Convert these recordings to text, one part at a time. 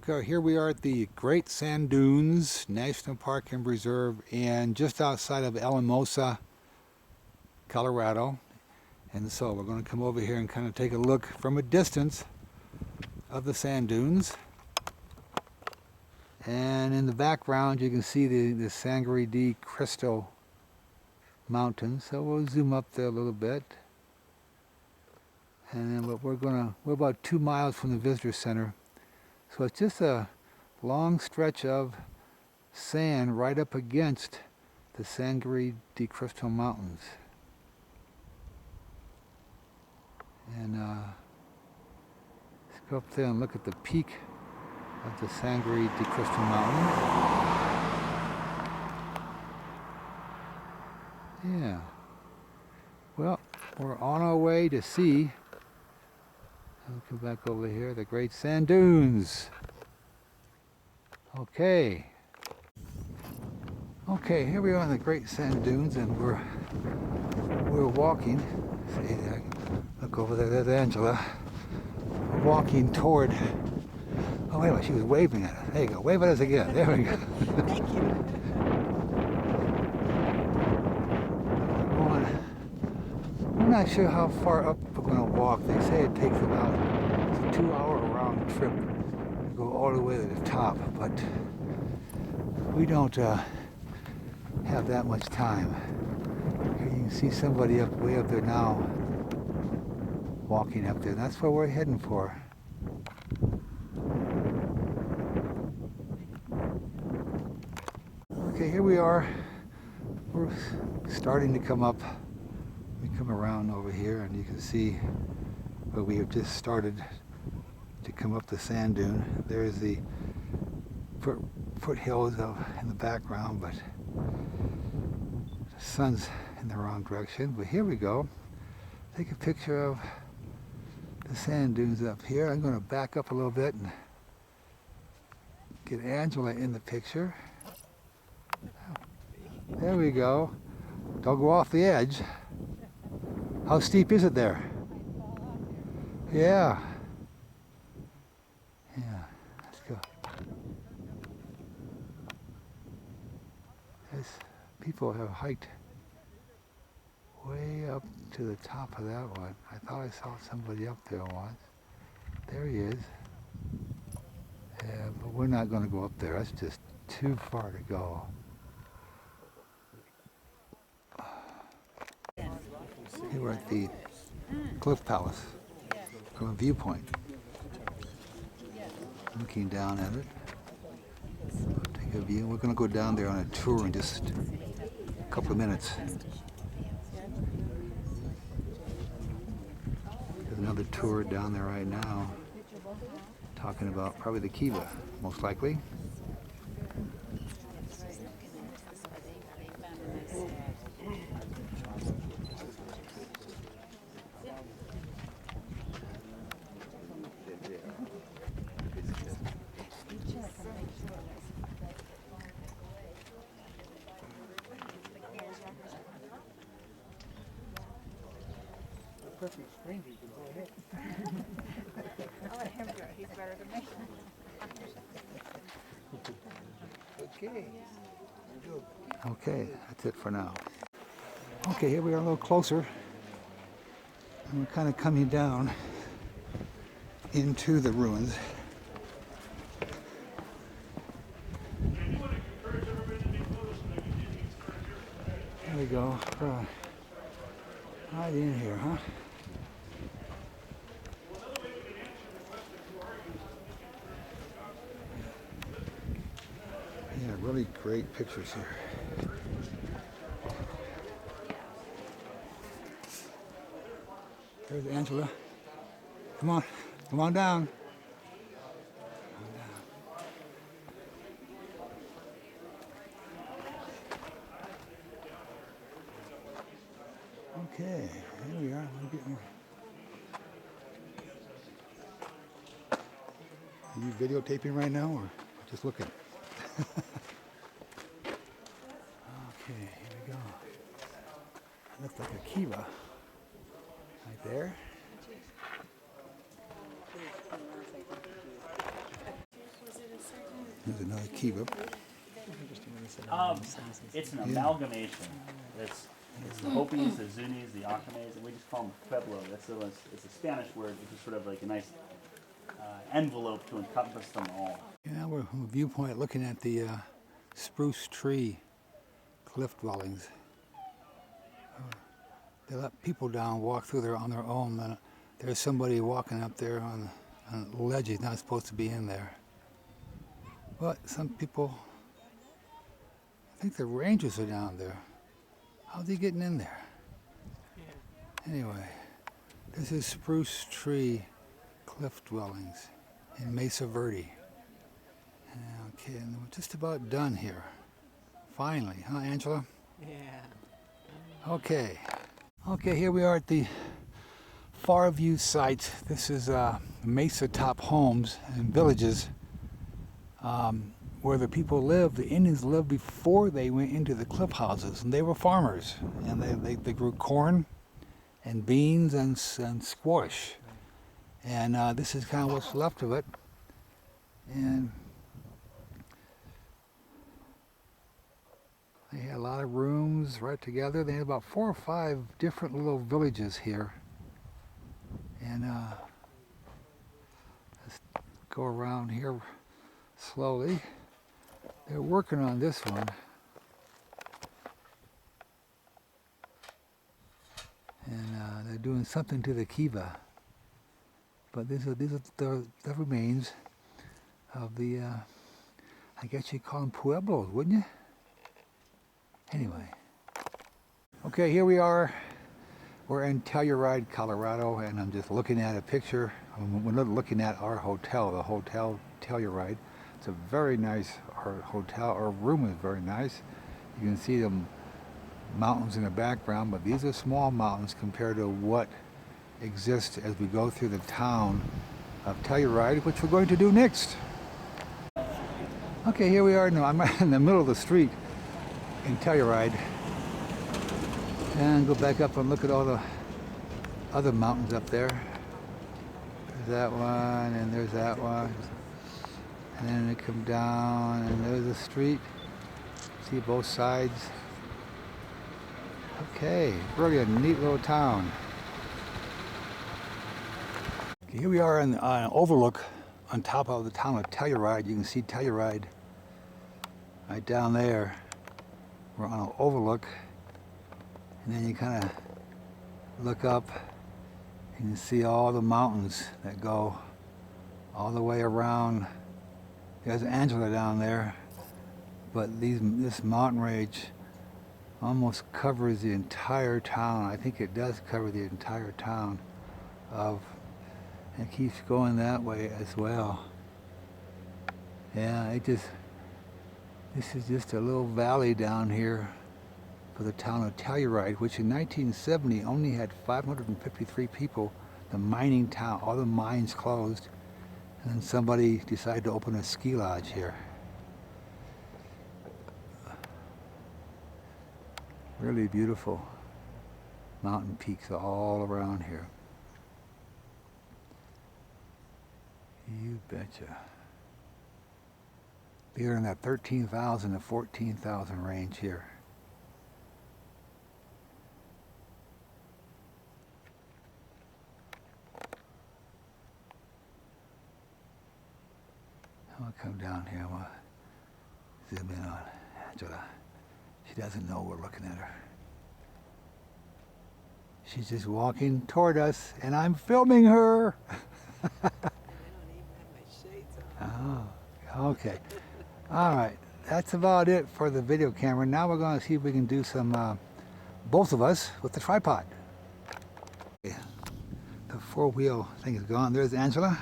Okay, here we are at the Great Sand Dunes National Park and Reserve, and just outside of Mesa, Colorado. And so we're going to come over here and kind of take a look from a distance of the sand dunes. And in the background you can see the Sangre de Cristo Mountains. So we'll zoom up there a little bit. And then we're about 2 miles from the visitor center. So it's just a long stretch of sand right up against the Sangre de Cristo Mountains. And let's go up there and look at the peak of the Sangre de Cristo Mountain. Yeah. Well, we're on our way to see, I'll come back over here, the Great Sand Dunes. Okay, here we are on the Great Sand Dunes, and we're walking. See, look over there, there's Angela. We're walking toward, oh wait a minute, she was waving at us. There you go, wave at us again, there we go. Thank you. I'm not sure how far up we're going to walk. They say it takes about a 2-hour round trip to go all the way to the top, but we don't have that much time. Here you can see somebody way up there now, walking up there. That's where we're heading for. Okay, here we are. We're starting to come up. We come around over here, and you can see where we have just started to come up the sand dune. There's the foothills in the background, but the sun's in the wrong direction. But here we go. Take a picture of the sand dunes up here. I'm going to back up a little bit and get Angela in the picture. There we go. Don't go off the edge. How steep is it there? Yeah. Yeah, let's go. People have hiked way up to the top of that one. I thought I saw somebody up there once. There he is. Yeah, but we're not going to go up there. That's just too far to go. Here we're at the Cliff Palace from a viewpoint. Looking down at it. Take a view. We're going to go down there on a tour in just a couple of minutes. There's another tour down there right now, talking about probably the Kiva, most likely. Perfect stranger, you can go ahead. I'll let him do it. He's better than me. Okay. Okay, that's it for now. Okay, here we are a little closer. And we're kind of coming down into the ruins. There we go. Right in here, huh? Yeah, really great pictures here. There's Angela. Come on down. Okay, here we are. Are you videotaping right now, or just looking? Okay, here we go. Looks like a kiva right there. There's another kiva. It's an amalgamation. It's the Hopis, the Zunis, the Akames, and we just call them Pueblo. It's a Spanish word, which is sort of like a nice envelope to encompass them all. Yeah, we're from a viewpoint looking at the spruce tree cliff dwellings. They let people down walk through there on their own. Then there's somebody walking up there on a ledge. He's not supposed to be in there. But some people, I think the rangers are down there. How's he getting in there? Anyway, this is spruce tree cliff dwellings in Mesa, Verde. Okay, and we're just about done here. Finally, huh, Angela? Yeah. Okay. Okay, here we are at the far view site. This is Mesa top homes and villages where the people lived. The Indians lived before they went into the cliff houses, and they were farmers, and they grew corn and beans and squash, and this is kind of what's left of it. And they had a lot of rooms right together. They had about 4 or 5 different little villages here. And let's go around here slowly. They're working on this one. And they're doing something to the kiva. But these are the remains of the, I guess you'd call them pueblos, wouldn't you? Anyway, okay, here we are. We're in Telluride, Colorado, and I'm just looking at a picture. We're not looking at our hotel, the Hotel Telluride. It's a very nice hotel. Our room is very nice. You can see the mountains in the background, but these are small mountains compared to what exists as we go through the town of Telluride, which we're going to do next. Okay, here we are. No, I'm in the middle of the street in Telluride, and go back up and look at all the other mountains up there. There's that one, and there's that one, and then they come down, and there's the street. See both sides. Okay, really a neat little town. Okay, here we are on an overlook on top of the town of Telluride. You can see Telluride right down there. We're on an overlook, and then you kind of look up and you see all the mountains that go all the way around. There's Angela down there, but this mountain range almost covers the entire town. I think it does cover the entire town and it keeps going that way as well. Yeah, this is just a little valley down here for the town of Telluride, which in 1970 only had 553 people. The mining town, all the mines closed, and then somebody decided to open a ski lodge here. Really beautiful mountain peaks all around here. You betcha. They're in that 13,000 to 14,000 range here. I'll come down here. We'll zoom in on Angela. She doesn't know we're looking at her. She's just walking toward us, and I'm filming her. I don't even have my shades on. Oh, okay. All right, that's about it for the video camera. Now we're going to see if we can do some, both of us, with the tripod. Okay. The four-wheel thing is gone. There's Angela,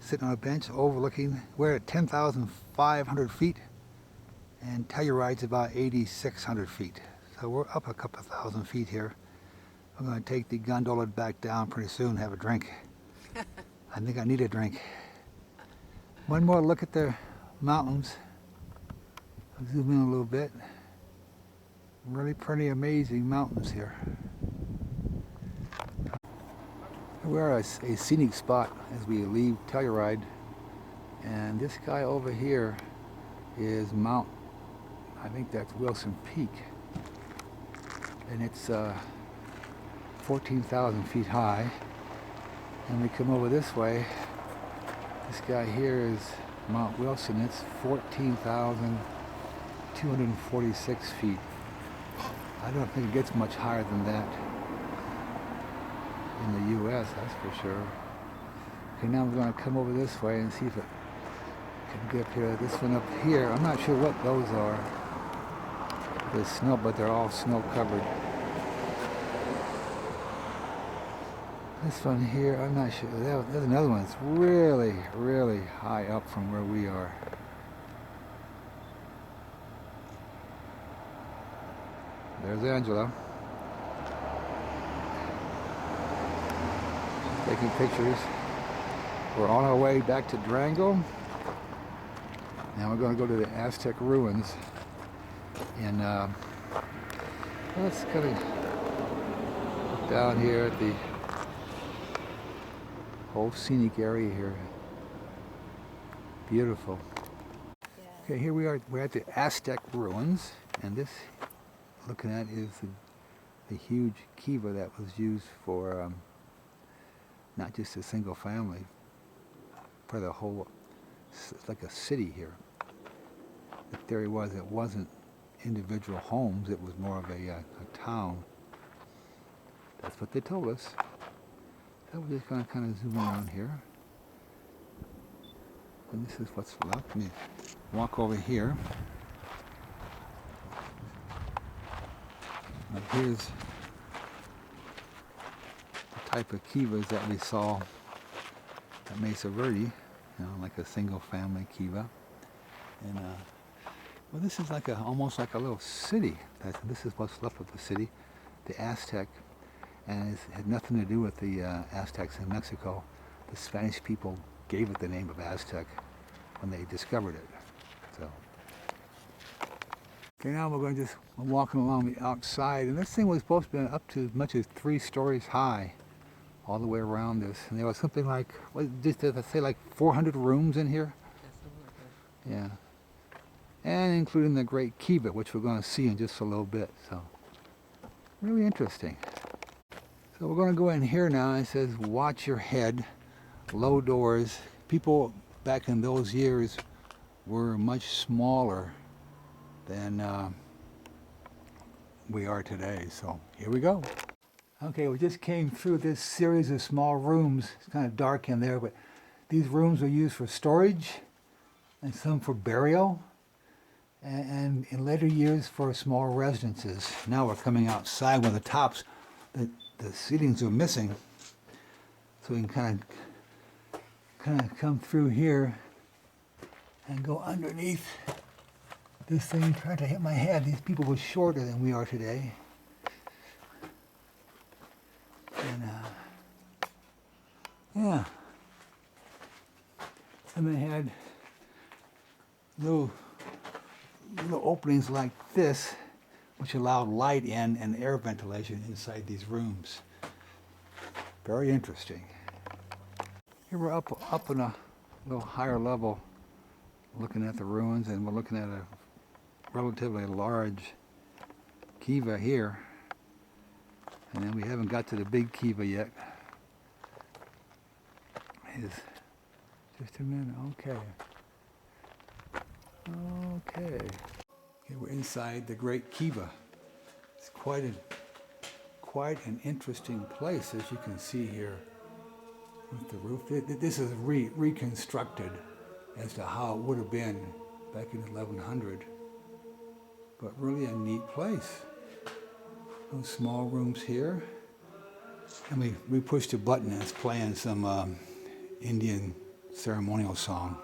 sitting on a bench overlooking. We're at 10,500 feet, and Telluride's about 8,600 feet. So we're up a couple thousand feet here. I'm going to take the gondola back down pretty soon, have a drink. I think I need a drink. One more look at the mountains. I'll zoom in a little bit. Really pretty amazing mountains here. We're at a scenic spot as we leave Telluride, and this guy over here is Mount, I think that's Wilson Peak. And it's 14,000 feet high. And we come over this way, this guy here is Mount Wilson. It's 14,246 feet. I don't think it gets much higher than that in the U.S., that's for sure. Okay, now we're going to come over this way and see if it can get up here. This one up here, I'm not sure what those are. There's snow, but they're all snow covered. This one here, I'm not sure. There's another one that's really, really high up from where we are. There's Angela. Taking pictures. We're on our way back to Durango. Now we're going to go to the Aztec ruins. And let's kind of look down here at the whole scenic area here. Beautiful. Okay, here we are. We're at the Aztec ruins, and this, looking at, is the huge kiva that was used for not just a single family, for the whole. It's like a city here. The theory was it wasn't individual homes; it was more of a town. That's what they told us. So we're just going to kind of zoom around here. And this is what's left. Let me walk over here. Now here's the type of kivas that we saw at Mesa Verde, you know, like a single family kiva. And well, this is like almost like a little city. This is what's left of the city, the Aztec. And it had nothing to do with the Aztecs in Mexico. The Spanish people gave it the name of Aztec when they discovered it. So, okay, now we're walking along the outside, and this thing was supposed to be up to as much as 3 stories high, all the way around this. And there was something like, did I say like 400 rooms in here? Yeah, and including the Great Kiva, which we're going to see in just a little bit. So, really interesting. So we're going to go in here now. It says, watch your head, low doors. People back in those years were much smaller than we are today. So here we go. Okay, we just came through this series of small rooms. It's kind of dark in there, but these rooms were used for storage and some for burial, and in later years for small residences. Now we're coming outside where the tops, the ceilings are missing, so we can kind of come through here and go underneath this thing. Trying to hit my head. These people were shorter than we are today, and yeah, and they had little openings like this, which allowed light in and air ventilation inside these rooms. Very interesting. Here we're up on a little higher level, looking at the ruins, and we're looking at a relatively large kiva here. And then we haven't got to the big kiva yet. Just a minute, okay. Okay. Okay, we're inside the Great Kiva. It's quite an interesting place, as you can see here with the roof. This is reconstructed as to how it would have been back in 1100, but really a neat place. Those small rooms here, and we pushed a button and it's playing some Indian ceremonial song.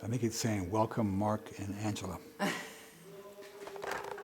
I think it's saying, "Welcome, Mark and Angela."